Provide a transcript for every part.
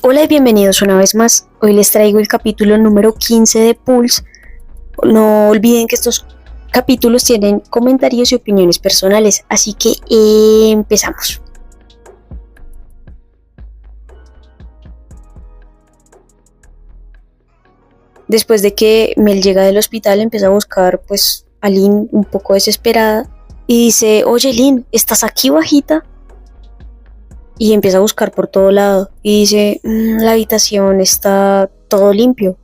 Hola y bienvenidos una vez más. Hoy les traigo el capítulo número 15 de Pulse. No olviden que estos capítulos tienen comentarios y opiniones personales, así que empezamos. Después de que Mel llega del hospital, empieza a buscar pues a Lynn un poco desesperada y dice: oye Lynn, ¿estás aquí bajita? Y empieza a buscar por todo lado y dice: la habitación está todo limpio.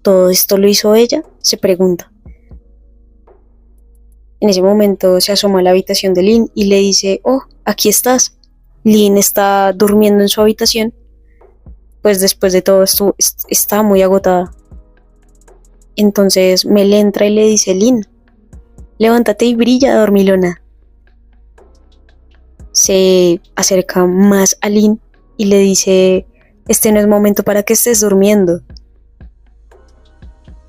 ¿Todo esto lo hizo ella?, se pregunta. En ese momento se asoma a la habitación de Lynn y le dice: oh, aquí estás. Lynn está durmiendo en su habitación, pues después de todo esto está muy agotada. Entonces Mel entra y le dice: Lynn, levántate y brilla, dormilona. Se acerca más a Lynn y le dice: este no es momento para que estés durmiendo.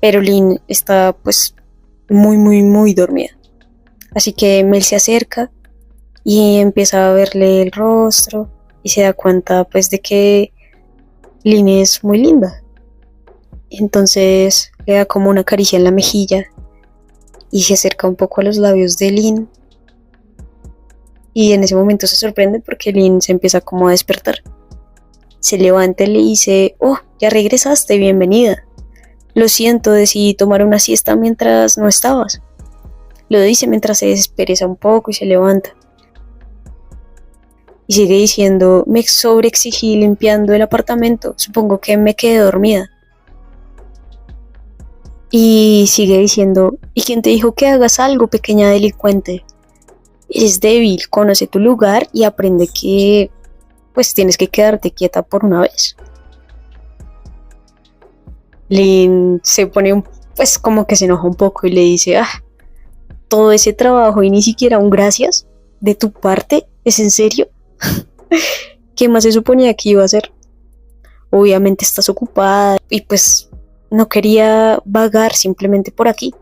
Pero Lynn está pues muy dormida. Así que Mel se acerca y empieza a verle el rostro y se da cuenta pues de que Lynn es muy linda. Entonces le da como una caricia en la mejilla y se acerca un poco a los labios de Lynn. Y en ese momento se sorprende porque Lynn se empieza como a despertar. Se levanta y le dice: oh, ya regresaste, bienvenida. Lo siento, decidí tomar una siesta mientras no estabas. Lo dice mientras se despereza un poco y se levanta. Y sigue diciendo: me sobreexigí limpiando el apartamento, supongo que me quedé dormida. Y sigue diciendo: ¿y quién te dijo que hagas algo, pequeña delincuente? Eres débil, conoce tu lugar y aprende que pues tienes que quedarte quieta por una vez. Lynn se pone pues como que se enoja un poco y le dice: todo ese trabajo y ni siquiera un gracias de tu parte, ¿es en serio? ¿Qué más se suponía que iba a hacer? Obviamente estás ocupada y pues no quería vagar simplemente por aquí.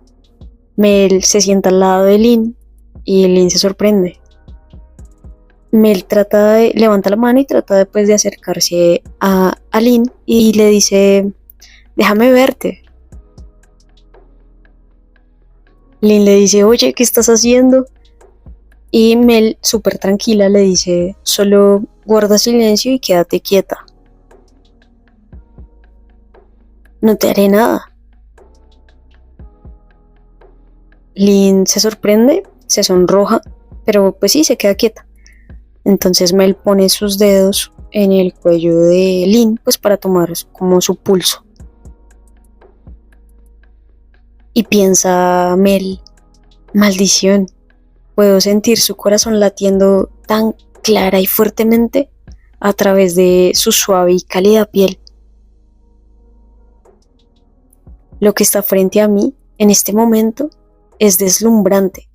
Mel se sienta al lado de Lynn y Lynn se sorprende. Mel levanta la mano y trata después de acercarse a Lynn y le dice: déjame verte. Lynn le dice: oye, ¿qué estás haciendo? Y Mel, súper tranquila, le dice: solo guarda silencio y quédate quieta. No te haré nada. Lynn se sorprende, se sonroja, pero pues sí, se queda quieta. Entonces Mel pone sus dedos en el cuello de Lynn pues para tomar como su pulso. Y piensa Mel: maldición, puedo sentir su corazón latiendo tan clara y fuertemente a través de su suave y cálida piel. Lo que está frente a mí en este momento es deslumbrante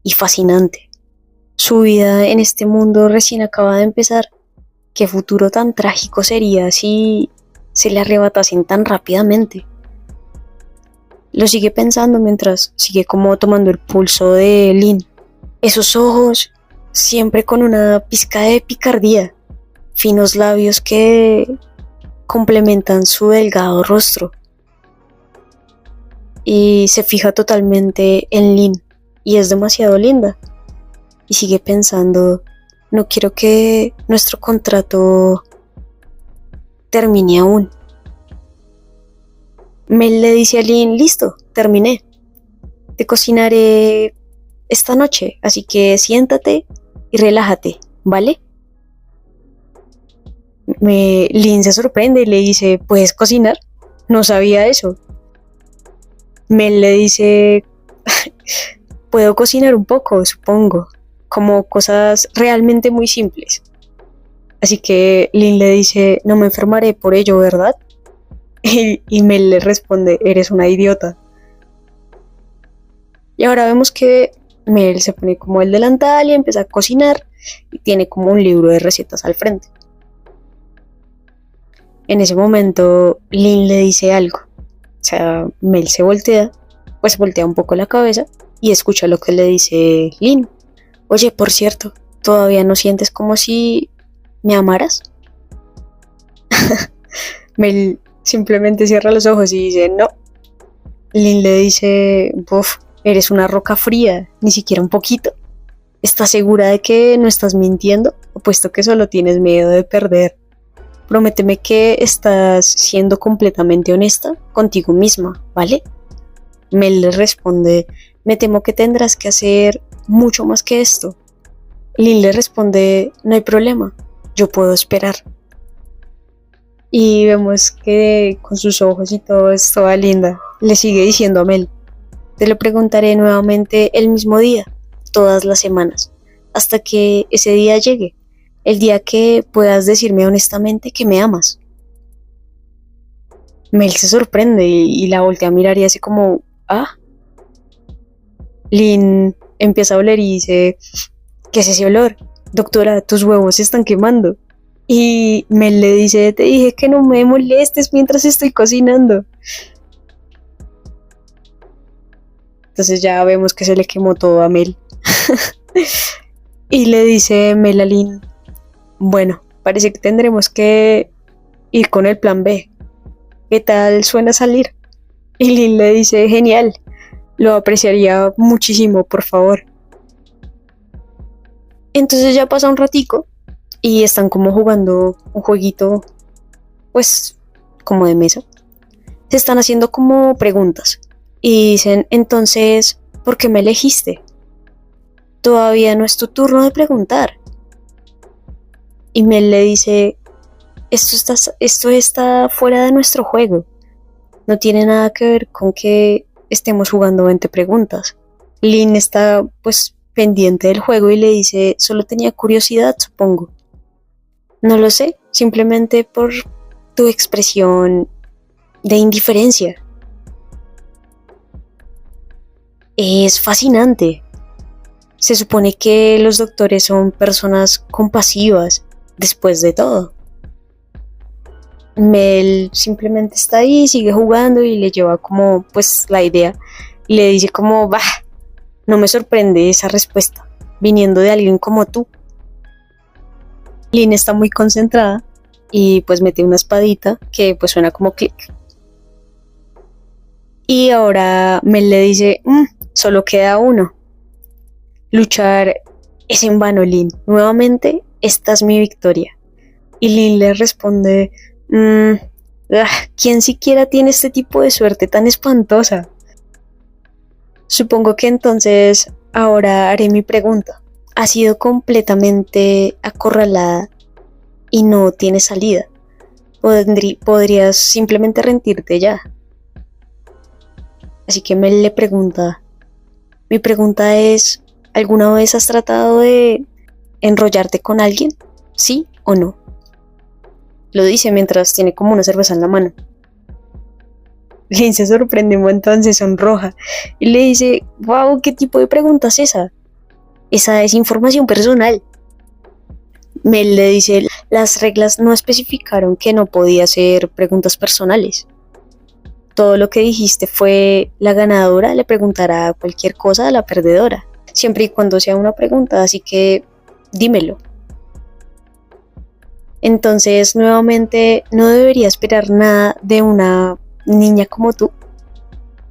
y fascinante. Su vida en este mundo recién acaba de empezar. ¿Qué futuro tan trágico sería si se le arrebatasen tan rápidamente? Lo sigue pensando mientras sigue como tomando el pulso de Lynn. Esos ojos, siempre con una pizca de picardía, finos labios que complementan su delgado rostro. Y se fija totalmente en Lynn y es demasiado linda. Y sigue pensando: no quiero que nuestro contrato termine aún. Mel le dice a Lynn: listo, terminé. Te cocinaré esta noche, así que siéntate y relájate, ¿vale? Lynn se sorprende y le dice: ¿puedes cocinar? No sabía eso. Mel le dice: puedo cocinar un poco, supongo, como cosas realmente muy simples. Así que Lynn le dice: no me enfermaré por ello, ¿verdad? Y Mel le responde: eres una idiota. Y ahora vemos que Mel se pone como el delantal y empieza a cocinar y tiene como un libro de recetas al frente. En ese momento Lynn le dice algo. O sea, Mel se voltea, pues voltea un poco la cabeza y escucha lo que le dice Lynn. Oye, por cierto, ¿todavía no sientes como si me amaras? Mel simplemente cierra los ojos y dice, no. Lynn le dice, buf, eres una roca fría, ni siquiera un poquito. ¿Estás segura de que no estás mintiendo? Puesto que solo tienes miedo de perder. Prométeme que estás siendo completamente honesta contigo misma, ¿vale? Mel le responde, me temo que tendrás que hacer mucho más que esto. Lynn le responde, no hay problema, yo puedo esperar. Y vemos que con sus ojos y todo es toda linda. Le sigue diciendo a Mel, te lo preguntaré nuevamente el mismo día, todas las semanas, hasta que ese día llegue, el día que puedas decirme honestamente que me amas. Mel se sorprende y la voltea a mirar y hace como, ah. Lynn empieza a oler y dice, ¿qué es ese olor? Doctora, tus huevos se están quemando. Y Mel le dice, te dije que no me molestes mientras estoy cocinando. Entonces ya vemos que se le quemó todo a Mel. Y le dice Mel a Lynn, bueno, parece que tendremos que ir con el plan B. ¿Qué tal suena salir? Y Lynn le dice, genial, lo apreciaría muchísimo, por favor. Entonces ya pasa un ratico y están como jugando un jueguito, pues, como de mesa. Se están haciendo como preguntas y dicen, entonces, ¿por qué me elegiste? Todavía no es tu turno de preguntar. Y Mel le dice, esto está fuera de nuestro juego. No tiene nada que ver con que estemos jugando 20 preguntas. Lynn está, pues, pendiente del juego y le dice, solo tenía curiosidad, supongo. No lo sé, simplemente por tu expresión de indiferencia. Es fascinante. Se supone que los doctores son personas compasivas, después de todo. Mel simplemente está ahí, sigue jugando y le lleva como, pues, la idea. Y le dice como, bah, no me sorprende esa respuesta, viniendo de alguien como tú. Lynn está muy concentrada y pues mete una espadita que pues suena como clic. Y ahora Mel le dice, solo queda uno. Luchar es en vano, Lynn. Nuevamente, esta es mi victoria. Y Lynn le responde, ¿quién siquiera tiene este tipo de suerte tan espantosa? Supongo que entonces ahora haré mi pregunta. Has sido completamente acorralada y no tienes salida. Podrías simplemente rendirte ya. Así que Mel le pregunta, mi pregunta es, ¿alguna vez has tratado de enrollarte con alguien? ¿Sí o no? Lo dice mientras tiene como una cerveza en la mano. Lynn se sorprende un montón, se sonroja y le dice, wow, ¿qué tipo de pregunta es esa? Esa es información personal. Mel le dice, las reglas no especificaron que no podía hacer preguntas personales. Todo lo que dijiste fue, la ganadora le preguntará cualquier cosa a la perdedora, siempre y cuando sea una pregunta, así que dímelo. Entonces, nuevamente, no debería esperar nada de una niña como tú.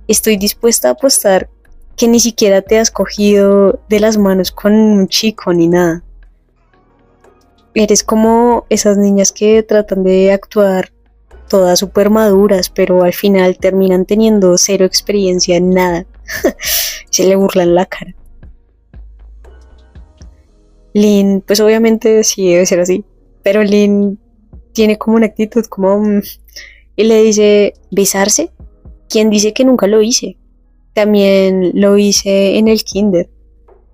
Estoy dispuesta a apostar que ni siquiera te has cogido de las manos con un chico ni nada. Eres como esas niñas que tratan de actuar todas súper maduras, pero al final terminan teniendo cero experiencia en nada. Se le burlan la cara. Lynn, pues obviamente sí debe ser así, pero Lynn tiene como una actitud como... y le dice, ¿besarse? ¿Quién dice que nunca lo hice? También lo hice en el kinder,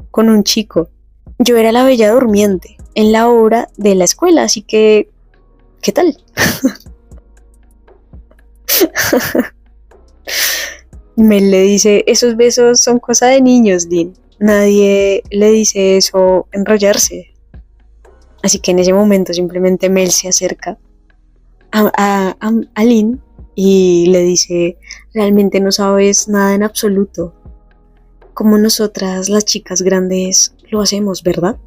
con un chico. Yo era la bella durmiente en la obra de la escuela, así que... ¿qué tal? Mel le dice, esos besos son cosa de niños, Lynn. Nadie le dice eso enrollarse. Así que en ese momento simplemente Mel se acerca a Lynn y le dice, realmente no sabes nada en absoluto. Como nosotras las chicas grandes lo hacemos, ¿verdad?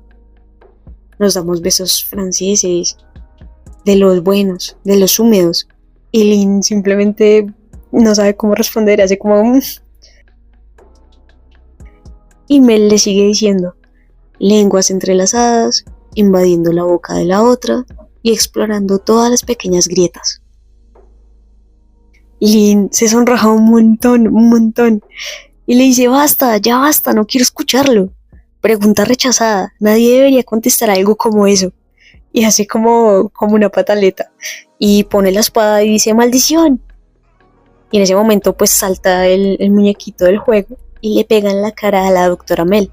Nos damos besos franceses de los buenos, de los húmedos. Y Lin simplemente no sabe cómo responder, hace como... Y Mel le sigue diciendo, lenguas entrelazadas, invadiendo la boca de la otra y explorando todas las pequeñas grietas. Lin se sonroja un montón, y le dice, basta, ya basta, no quiero escucharlo. Pregunta rechazada, nadie debería contestar algo como eso. Y hace como una pataleta, y pone la espada y dice, maldición. Y en ese momento pues salta el muñequito del juego y le pega en la cara a la doctora Mel.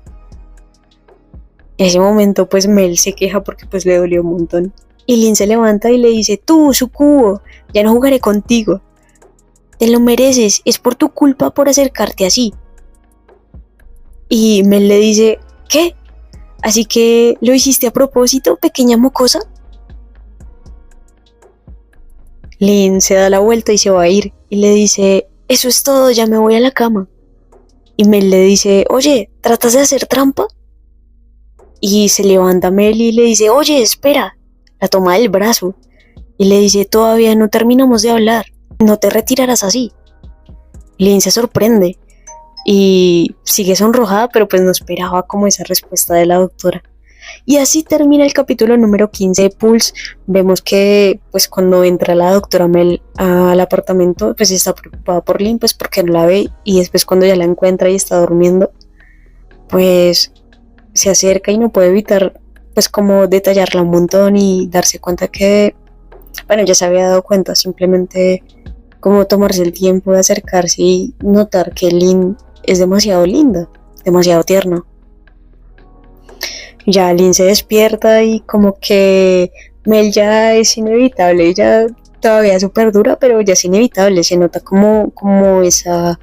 En ese momento pues Mel se queja porque pues le dolió un montón. Y Lin se levanta y le dice, tú, sucubo, ya no jugaré contigo. Te lo mereces, es por tu culpa por acercarte así. Y Mel le dice, ¿qué? ¿Así que lo hiciste a propósito, pequeña mocosa? Lin se da la vuelta y se va a ir. Y le dice, eso es todo, ya me voy a la cama. Y Mel le dice, oye, ¿tratas de hacer trampa? Y se levanta Mel y le dice, oye, espera. La toma del brazo y le dice, todavía no terminamos de hablar, no te retirarás así. Lin se sorprende y sigue sonrojada, pero pues no esperaba como esa respuesta de la doctora. Y así termina el capítulo número 15 de Pulse. Vemos que pues cuando entra la doctora Mel al apartamento, pues está preocupada por Lin, pues porque no la ve, y después cuando ya la encuentra y está durmiendo, pues se acerca y no puede evitar pues como detallarla un montón y darse cuenta que, bueno, ya se había dado cuenta, simplemente como tomarse el tiempo de acercarse y notar que Lin es demasiado linda, demasiado tierna. Ya Lin se despierta y como que Mel ya es inevitable, ella todavía es súper dura, pero ya es inevitable, se nota como esa,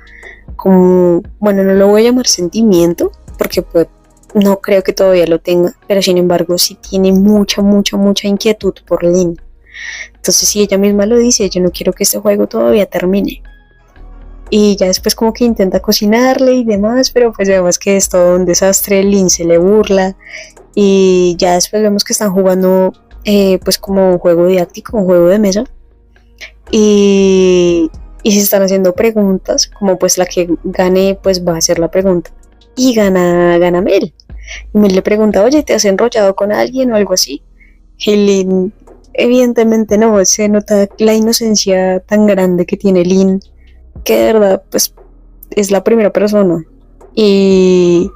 como, bueno, no lo voy a llamar sentimiento, porque pues no creo que todavía lo tenga, pero sin embargo sí tiene mucha inquietud por Lin. Entonces si ella misma lo dice, yo no quiero que este juego todavía termine. Y ya después como que intenta cocinarle y demás, pero pues vemos que es todo un desastre, Lin se le burla, y ya después vemos que están jugando pues como un juego didáctico, un juego de mesa, y se están haciendo preguntas, como pues la que gane pues va a hacer la pregunta, y gana Mel. Y Mel le pregunta, oye, ¿te has enrollado con alguien o algo así? Y Lin, evidentemente no, se nota la inocencia tan grande que tiene Lin, que de verdad pues es la primera persona. Y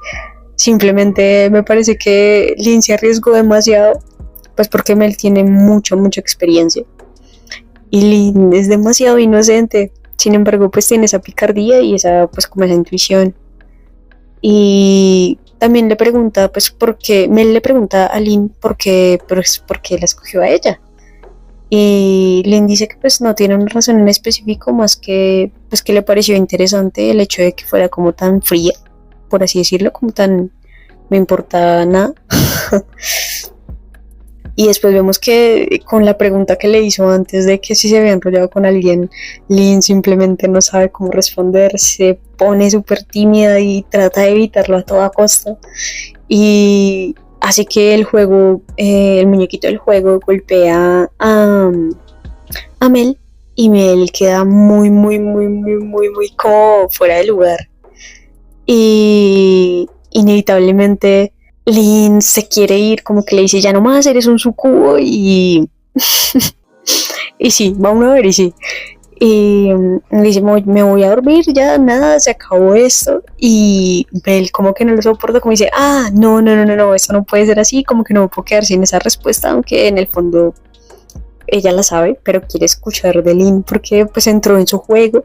simplemente me parece que Lin se arriesgó demasiado, pues porque Mel tiene mucha experiencia. Y Lin es demasiado inocente, sin embargo pues tiene esa picardía y esa pues como esa intuición. Y también le pregunta, pues, porque Mel le pregunta a Lin por qué la escogió a ella. Y Lin dice que pues no tiene una razón en específico, más que pues que le pareció interesante el hecho de que fuera como tan fría, por así decirlo, como tan me importa nada. Y después vemos que con la pregunta que le hizo antes de que si se había enrollado con alguien, Lin simplemente no sabe cómo responder, se pone súper tímida y trata de evitarlo a toda costa. Y hace que el juego, el muñequito del juego golpea a Mel, y Mel queda muy como fuera de lugar. Y inevitablemente Lin se quiere ir, como que le dice, ya no más, eres un sucubo, y y sí, vamos a ver, y sí. Y le dice, me voy a dormir, ya nada, se acabó esto. Y Belle como que no lo soporta, como dice, no, esto no puede ser así, como que no me puedo quedar sin esa respuesta, aunque en el fondo ella la sabe, pero quiere escuchar de Lin porque pues entró en su juego.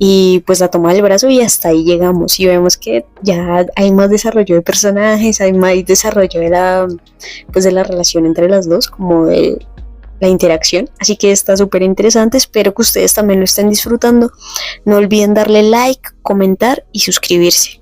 Y pues la toma del brazo y hasta ahí llegamos, y vemos que ya hay más desarrollo de personajes, hay más desarrollo de la relación entre las dos, como de la interacción, así que está súper interesante. Espero que ustedes también lo estén disfrutando. No olviden darle like, comentar y suscribirse.